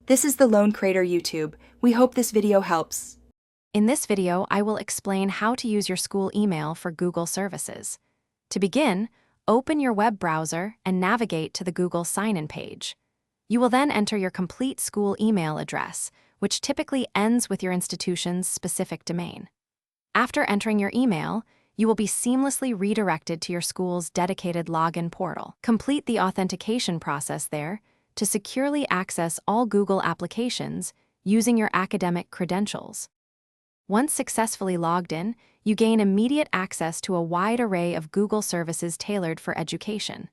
This is the Lone Crater YouTube. We hope this video helps. In this video, I will explain how to use your school email for Google services. To begin, open your web browser and navigate to the Google sign-in page. You will then enter your complete school email address, which typically ends with your institution's specific domain. After entering your email, you will be seamlessly redirected to your school's dedicated login portal. Complete the authentication process there to securely access all Google applications using your academic credentials. Once successfully logged in, you gain immediate access to a wide array of Google services tailored for education.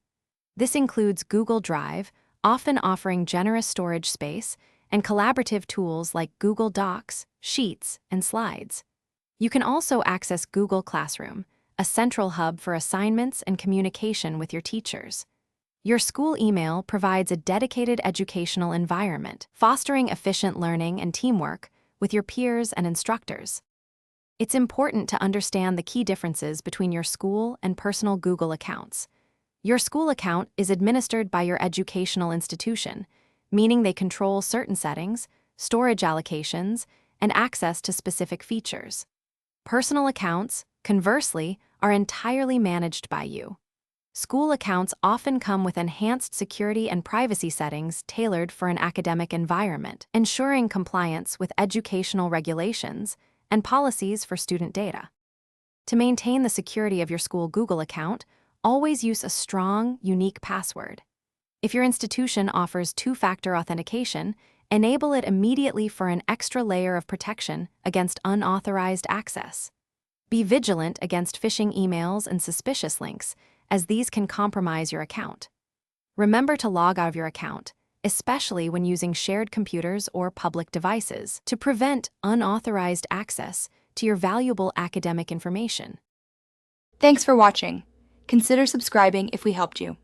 This includes Google Drive, often offering generous storage space, and collaborative tools like Google Docs, Sheets, and Slides. You can also access Google Classroom, a central hub for assignments and communication with your teachers. Your school email provides a dedicated educational environment, fostering efficient learning and teamwork with your peers and instructors. It's important to understand the key differences between your school and personal Google accounts. Your school account is administered by your educational institution, meaning they control certain settings, storage allocations, and access to specific features. Personal accounts, conversely, are entirely managed by you. School accounts often come with enhanced security and privacy settings tailored for an academic environment, ensuring compliance with educational regulations and policies for student data. To maintain the security of your school Google account, always use a strong, unique password. If your institution offers two-factor authentication, enable it immediately for an extra layer of protection against unauthorized access. Be vigilant against phishing emails and suspicious links, as these can compromise your account. Remember to log out of your account, especially when using shared computers or public devices, to prevent unauthorized access to your valuable academic information. Thanks for watching. Consider subscribing if we helped you.